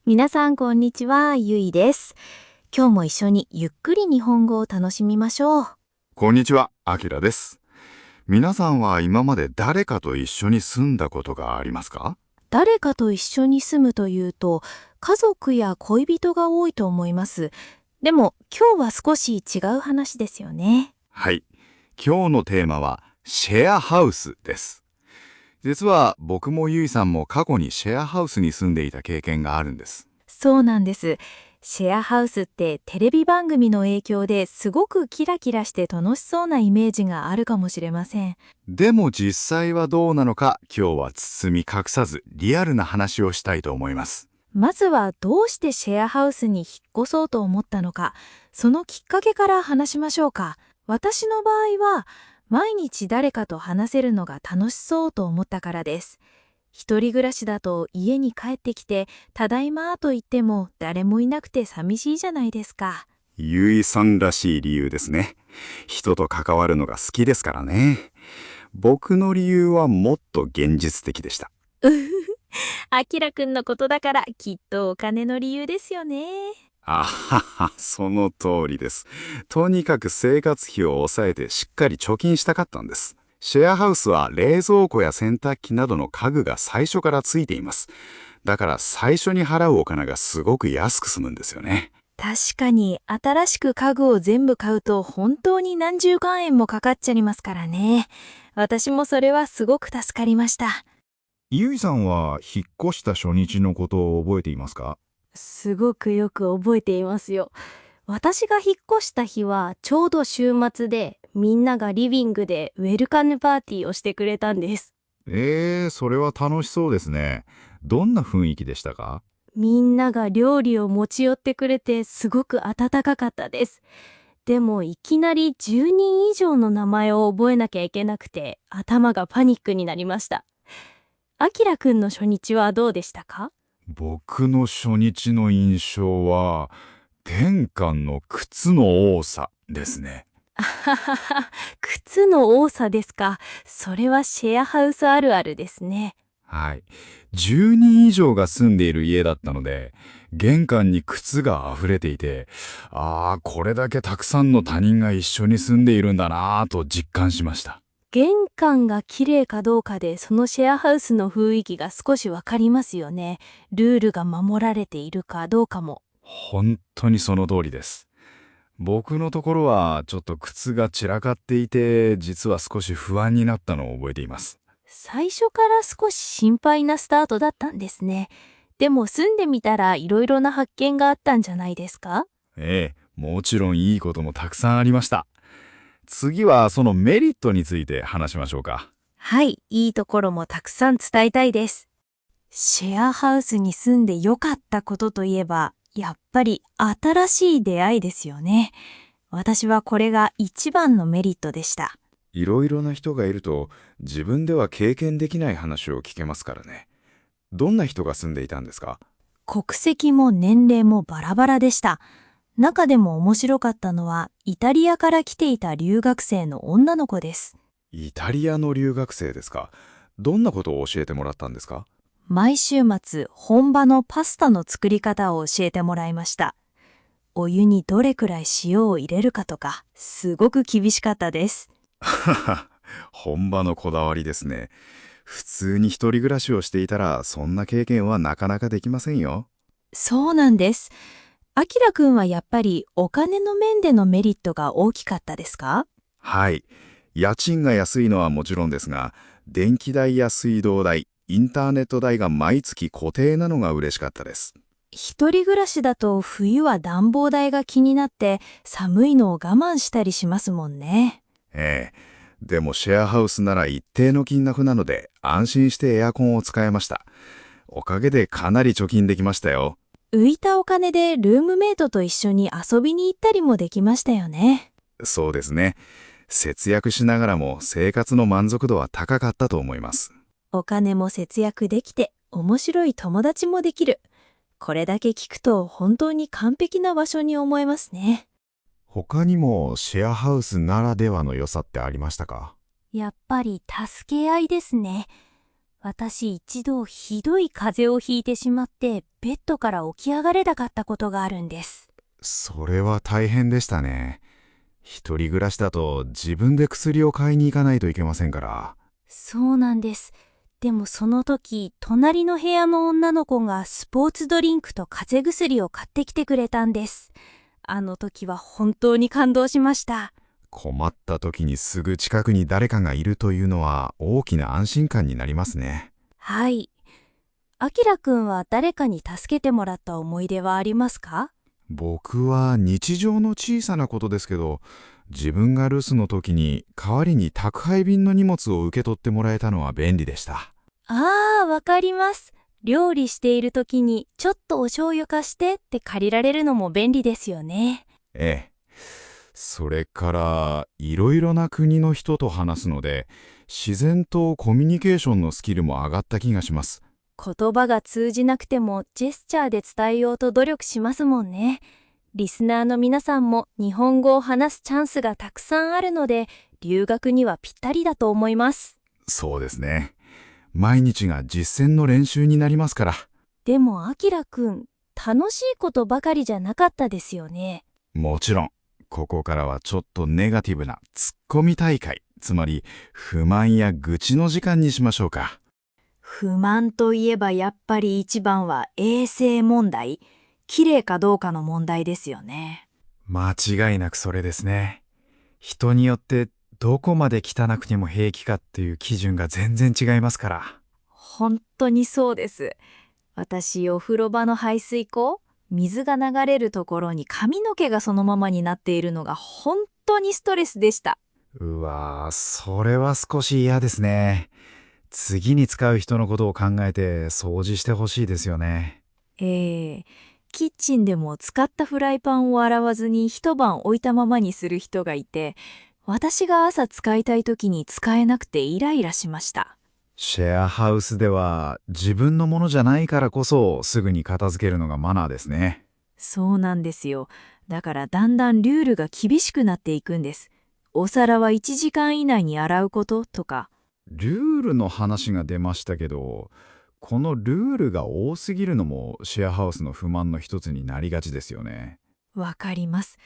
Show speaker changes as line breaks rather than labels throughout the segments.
皆さんこんにちは、ゆいです。今日も一緒にゆっくり日本語を楽しみましょう。
こんにちは、あきらです。皆さんは今まで誰かと一緒に住んだことがありますか？
誰かと一緒に住むというと、家族や恋人が多いと思います。でも今日は少し違う話ですよね。
はい。今日のテーマはシェアハウスです。実は僕もゆいさんも過去にシェアハウスに住んでいた経験があるんです。
そうなんです。シェアハウスってテレビ番組の影響ですごくキラキラして楽しそうなイメージがあるかもしれません。
でも実際はどうなのか、今日は包み隠さずリアルな話をしたいと思います。
まずはどうしてシェアハウスに引っ越そうと思ったのか、そのきっかけから話しましょうか。私の場合は、毎日誰かと話せるのが楽しそうと思ったからです。一人暮らしだと家に帰ってきて、ただいまと言っても誰もいなくて寂しいじゃないですか。
ゆいさんらしい理由ですね。人と関わるのが好きですからね。僕の理由はもっと現実的でした。
うふふ、あきらくんのことだからきっとお金の理由ですよね。
あはは、その通りです。とにかく生活費を抑えてしっかり貯金したかったんです。シェアハウスは冷蔵庫や洗濯機などの家具が最初からついています。だから最初に払うお金がすごく安く済むんですよね。
確かに新しく家具を全部買うと本当に何十万円もかかっちゃいますからね。私もそれはすごく助かりました。
ゆいさんは引っ越した初日のことを覚えていますか？
すごくよく覚えていますよ。私が引っ越した日はちょうど週末で、みんながリビングでウェルカムパーティーをしてくれたんです。
それは楽しそうですね。どんな雰囲気でしたか？
みんなが料理を持ち寄ってくれてすごく温かかったです。でもいきなり10人以上の名前を覚えなきゃいけなくて頭がパニックになりました。あきらくんの初日はどうでしたか？
僕の初日の印象は、玄関の靴の多さですね。
あははは、靴の多さですか。それはシェアハウスあるあるですね。
はい。10人以上が住んでいる家だったので、玄関に靴が溢れていて、これだけたくさんの他人が一緒に住んでいるんだなぁと実感しました。
玄関が綺麗かどうかでそのシェアハウスの雰囲気が少しわかりますよね。ルールが守られているかどうかも。
本当にその通りです。僕のところはちょっと靴が散らかっていて、実は少し不安になったのを覚えています。
最初から少し心配なスタートだったんですね。でも住んでみたらいろいろな発見があったんじゃないですか？
もちろんいいこともたくさんありました。次はそのメリットについて話しましょうか。
はい、いいところもたくさん伝えたいです。シェアハウスに住んで良かったことといえば、やっぱり新しい出会いですよね。私はこれが一番のメリットでした。
いろいろな人がいると自分では経験できない話を聞けますからね。どんな人が住んでいたんですか？
国籍も年齢もバラバラでした。中でも面白かったのは、イタリアから来ていた留学生の女の子です。
イタリアの留学生ですか？どんなことを教えてもらったんですか？
毎週末、本場のパスタの作り方を教えてもらいました。お湯にどれくらい塩を入れるかとか、すごく厳しかったです。
本場のこだわりですね。普通に一人暮らしをしていたらそんな経験はなかなかできませんよ。
そうなんです。あきらくんはやっぱりお金の面でのメリットが大きかったですか？
はい。家賃が安いのはもちろんですが、電気代や水道代、インターネット代が毎月固定なのが嬉しかったです。
一人暮らしだと冬は暖房代が気になって寒いのを我慢したりしますもんね。
ええ。でもシェアハウスなら一定の金額なので安心してエアコンを使えました。おかげでかなり貯金できましたよ。
浮いたお金でルームメイトと一緒に遊びに行ったりもできましたよね。
そうですね。節約しながらも生活の満足度は高かったと思います。
お金も節約できて面白い友達もできる。これだけ聞くと本当に完璧な場所に思えますね。
他にもシェアハウスならではの良さってありましたか？
やっぱり助け合いですね。
私一度ひどい風邪をひいてしまってベッドから起き上がれなかったことがあるんです。
それは大変でしたね。一人暮らしだと自分で薬を買いに行かないといけませんから。
そうなんです。でもその時、隣の部屋の女の子がスポーツドリンクと風邪薬を買ってきてくれたんです。あの時は本当に感動しました。
困った時にすぐ近くに誰かがいるというのは大きな安心感になりますね。
はい。あきらくんは誰かに助けてもらった思い出はありますか？
僕は日常の小さなことですけど、自分が留守の時に代わりに宅配便の荷物を受け取ってもらえたのは便利でした。
わかります。料理している時にちょっとお醤油貸してって借りられるのも便利ですよね。
ええ。それからいろいろな国の人と話すので、自然とコミュニケーションのスキルも上がった気がします。
言葉が通じなくてもジェスチャーで伝えようと努力しますもんね。リスナーの皆さんも日本語を話すチャンスがたくさんあるので、留学にはぴったりだと思います。
そうですね。毎日が実践の練習になりますから。
でもあきらくん、楽しいことばかりじゃなかったですよね。
もちろん、ここからはちょっとネガティブなツッコミ大会、つまり不満や愚痴の時間にしましょうか。
不満といえばやっぱり一番は衛生問題。綺麗かどうかの問題ですよね。
間違いなくそれですね。人によってどこまで汚くても平気かっていう基準が全然違いますから。
本当にそうです。私、お風呂場の排水溝、水が流れるところに髪の毛がそのままになっているのが本当にストレスでした。
うわぁ、それは少し嫌ですね。次に使う人のことを考えて掃除してほしいですよね。
キッチンでも使ったフライパンを洗わずに一晩置いたままにする人がいて、私が朝使いたい時に使えなくてイライラしました。
シェアハウスでは自分のものじゃないからこそすぐに片付けるのがマナーですね。
そうなんですよ。だからだんだんルールが厳しくなっていくんです。お皿は1時間以内に洗うこととか。
ルールの話が出ましたけど、このルールが多すぎるのもシェアハウスの不満の一つになりがちですよね。
わかります。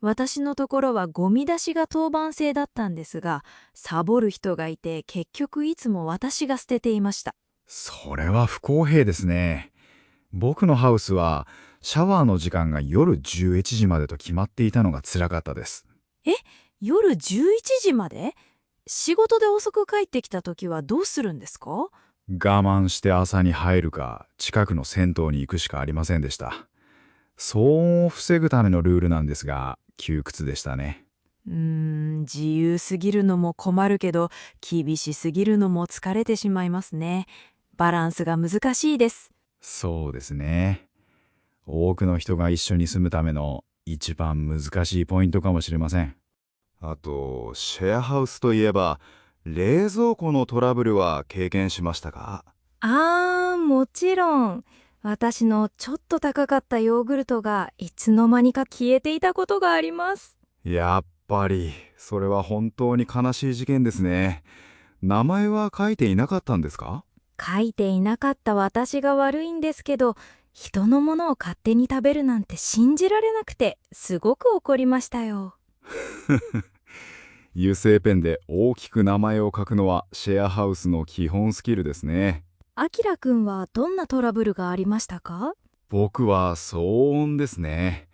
私のところはゴミ出しが当番制だったんですが、サボる人がいて結局いつも私が捨てていました。
それは不公平ですね。僕のハウスはシャワーの時間が夜11時までと決まっていたのが辛かったです。
夜11時まで？仕事で遅く帰ってきた時はどうするんですか？
我慢して朝に入るか近くの銭湯に行くしかありませんでした。騒音を防ぐためのルールなんですが窮屈でしたね。
自由すぎるのも困るけど、厳しすぎるのも疲れてしまいますね。バランスが難しいです。
そうですね。多くの人が一緒に住むための一番難しいポイントかもしれません。
あと、シェアハウスといえば、冷蔵庫のトラブルは経験しましたか？
もちろん。私のちょっと高かったヨーグルトがいつの間にか消えていたことがあります。
やっぱり、それは本当に悲しい事件ですね。名前は書いていなかったんですか？
書いていなかった私が悪いんですけど、人のものを勝手に食べるなんて信じられなくて、すごく怒りましたよ。
油性ペンで大きく名前を書くのはシェアハウスの基本スキルですね。
あきらくんはどんなトラブルがありましたか？
僕は騒音ですね。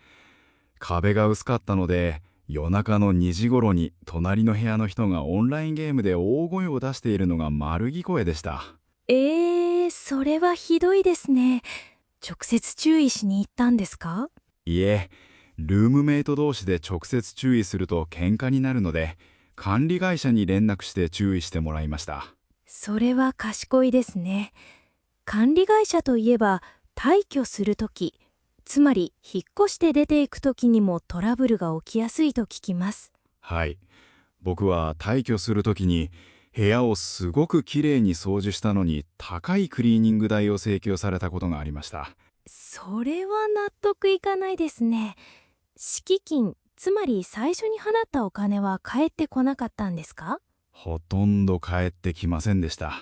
壁が薄かったので、夜中の2時頃に隣の部屋の人がオンラインゲームで大声を出しているのが丸聞こえでした。
それはひどいですね。直接注意しに行ったんですか？
いえ、ルームメイト同士で直接注意すると喧嘩になるので、管理会社に連絡して注意してもらいました。
それは賢いですね。管理会社といえば、退去するとき、つまり引っ越して出ていくときにもトラブルが起きやすいと聞きます。
はい。僕は退去するときに、部屋をすごくきれいに掃除したのに高いクリーニング代を請求されたことがありました。
それは納得いかないですね。敷金、つまり最初に払ったお金は返ってこなかったんですか？
ほとんど返ってきませんでした。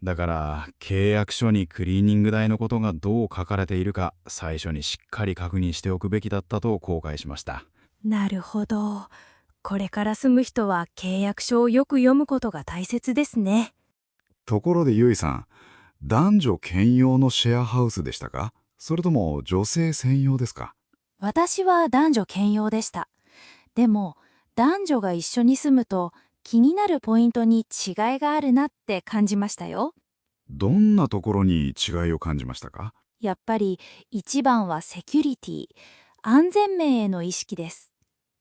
だから契約書にクリーニング代のことがどう書かれているか最初にしっかり確認しておくべきだったと後悔しました。
なるほど。これから住む人は契約書をよく読むことが大切ですね。
ところでゆいさん、男女兼用のシェアハウスでしたか？それとも女性専用ですか？
私は男女兼用でした。でも、男女が一緒に住むと気になるポイントに違いがあるなって感じましたよ。
どんなところに違いを感じましたか？
やっぱり一番はセキュリティ、安全面への意識です。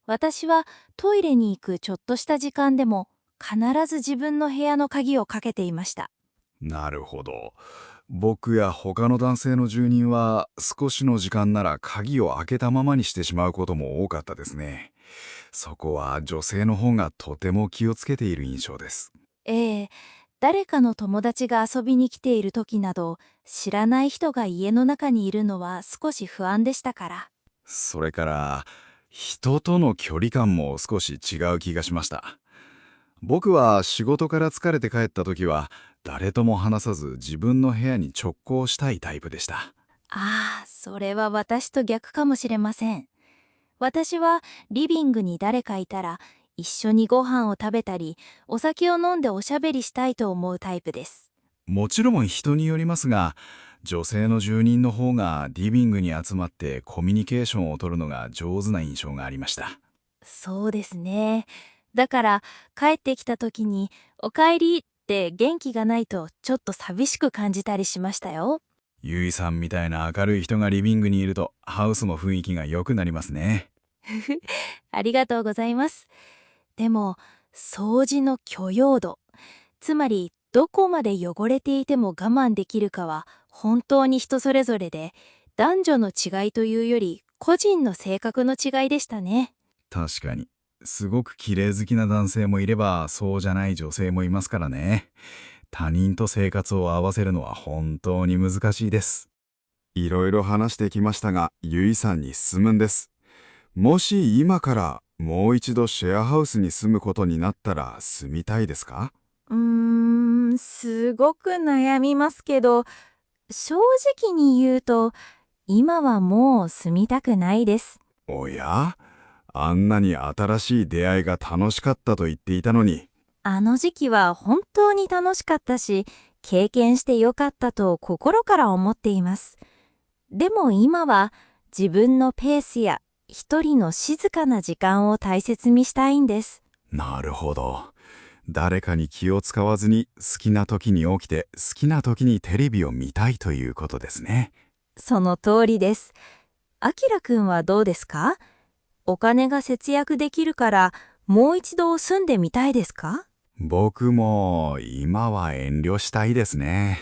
私はトイレに行くちょっとした時間でも必ず自分の部屋の鍵をかけていました。
なるほど。僕や他の男性の住人は少しの時間なら鍵を開けたままにしてしまうことも多かったですね。そこは女性の方がとても気をつけている印象です。
ええ、誰かの友達が遊びに来ている時など、知らない人が家の中にいるのは少し不安でしたから。
それから人との距離感も少し違う気がしました。僕は仕事から疲れて帰った時は誰とも話さず自分の部屋に直行したいタイプでした。
ああ、それは私と逆かもしれません。私はリビングに誰かいたら、一緒にご飯を食べたり、お酒を飲んでおしゃべりしたいと思うタイプです。
もちろん人によりますが、女性の住人の方がリビングに集まってコミュニケーションを取るのが上手な印象がありました。
そうですね。だから帰ってきた時に「おかえり」って元気がないとちょっと寂しく感じたりしましたよ。
ゆいさんみたいな明るい人がリビングにいるとハウスも雰囲気が良くなりますね。
ありがとうございます。でも掃除の許容度、つまりどこまで汚れていても我慢できるかは本当に人それぞれで、男女の違いというより個人の性格の違いでしたね。
確かに。すごく綺麗好きな男性もいればそうじゃない女性もいますからね。他人と生活を合わせるのは本当に難しいです。
いろいろ話してきましたが、ゆいさんに質問です。もし今からもう一度シェアハウスに住むことになったら住みたいですか？
すごく悩みますけど、正直に言うと、今はもう住みたくないです。
おや？あんなに新しい出会いが楽しかったと言っていたのに。
あの時期は本当に楽しかったし、経験してよかったと心から思っています。でも今は自分のペースや一人の静かな時間を大切にしたいんです。
なるほど。誰かに気を使わずに好きな時に起きて好きな時にテレビを見たいということですね。
その通りです。あきらくんはどうですか？お金が節約できるからもう一度住んでみたいですか？
僕も今は遠慮したいですね。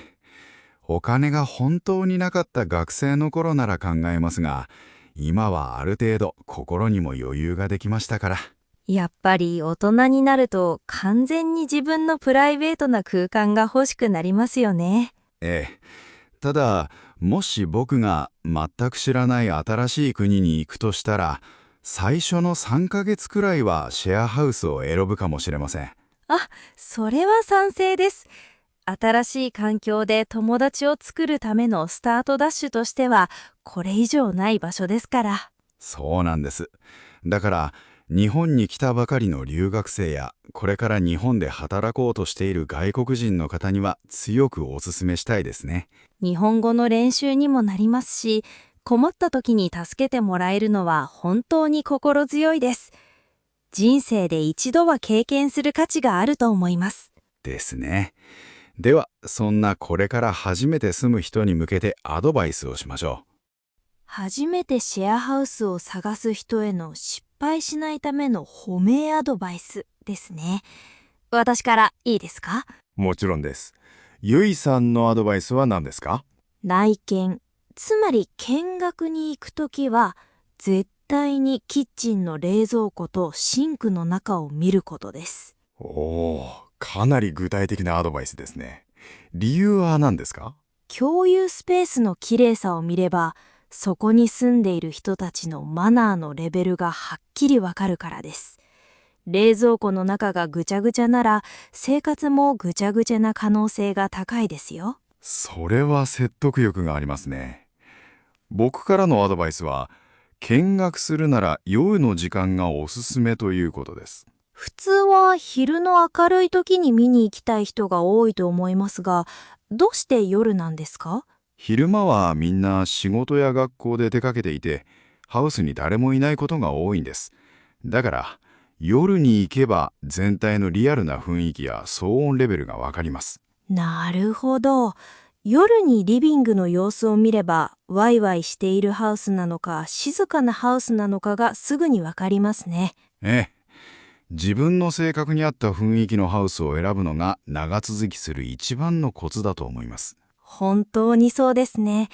お金が本当になかった学生の頃なら考えますが、今はある程度心にも余裕ができましたから。
やっぱり大人になると完全に自分のプライベートな空間が欲しくなりますよね。
ええ。ただ、もし僕が全く知らない新しい国に行くとしたら、最初の3ヶ月くらいはシェアハウスを選ぶかもしれません。
あ、それは賛成です。新しい環境で友達を作るためのスタートダッシュとしては、これ以上ない場所ですから。
そうなんです。だから、日本に来たばかりの留学生や、これから日本で働こうとしている外国人の方には強くお勧めしたいですね。
日本語の練習にもなりますし、困った時に助けてもらえるのは本当に心強いです。人生で一度は経験する価値があると思います。
ですね。では、そんなこれから初めて住む人に向けてアドバイスをしましょう。
初めてシェアハウスを探す人への失敗しないための褒めアドバイスですね。私からいいですか？
もちろんです。ゆいさんのアドバイスは何ですか？
内見、つまり見学に行くときは、絶対にキッチンの冷蔵庫とシンクの中を見ることです。
おー、かなり具体的なアドバイスですね。理由は何ですか？
共有スペースの綺麗さを見れば、そこに住んでいる人たちのマナーのレベルがはっきりわかるからです。
冷蔵庫の中がぐちゃぐちゃなら生活もぐちゃぐちゃな可能性が高いですよ。
それは説得力がありますね。僕からのアドバイスは、見学するなら夜の時間がおすすめということです。
普通は昼の明るい時に見に行きたい人が多いと思いますが、どうして夜なんですか？
昼間はみんな仕事や学校で出かけていて、ハウスに誰もいないことが多いんです。だから夜に行けば全体のリアルな雰囲気や騒音レベルがわかります。
なるほど。夜にリビングの様子を見れば、ワイワイしているハウスなのか静かなハウスなのかがすぐにわかりますね。
ええ。自分の性格に合った雰囲気のハウスを選ぶのが長続きする一番のコツだと思います。
本当にそうですね。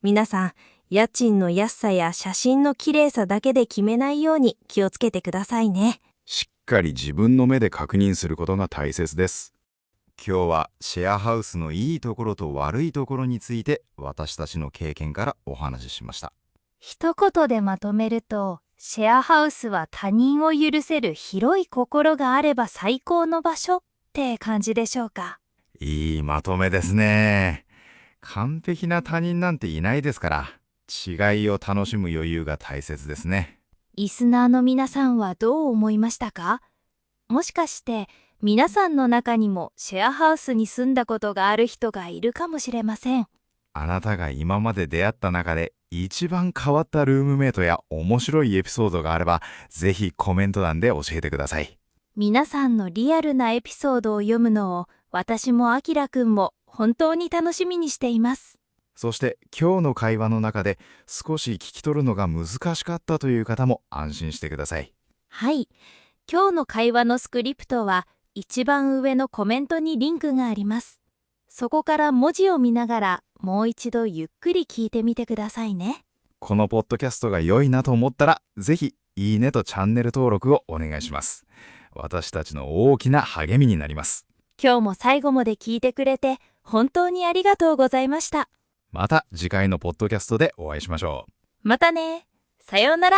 皆さん、家賃の安さや写真の綺麗さだけで決めないように気をつけてくださいね。
しっかり自分の目で確認することが大切です。
今日はシェアハウスのいいところと悪いところについて私たちの経験からお話ししました。
一言でまとめると、シェアハウスは他人を許せる広い心があれば最高の場所って感じでしょうか。
いいまとめですね。完璧な他人なんていないですから、違いを楽しむ余裕が大切ですね。
リスナーの皆さんはどう思いましたか？もしかして皆さんの中にもシェアハウスに住んだことがある人がいるかもしれません。
あなたが今まで出会った中で一番変わったルームメイトや面白いエピソードがあれば、ぜひコメント欄で教えてください。
皆さんのリアルなエピソードを読むのを私もあきらくんも本当に楽しみにしています。
そして今日の会話の中で少し聞き取るのが難しかったという方も安心してください。
はい。今日の会話のスクリプトは一番上のコメントにリンクがあります。そこから文字を見ながらもう一度ゆっくり聞いてみてくださいね。
このポッドキャストが良いなと思ったら、ぜひいいねとチャンネル登録をお願いします。私たちの大きな励みになります。
今日も最後まで聞いてくれて本当にありがとうございました。
また次回のポッドキャストでお会いしましょう。
またね。さようなら。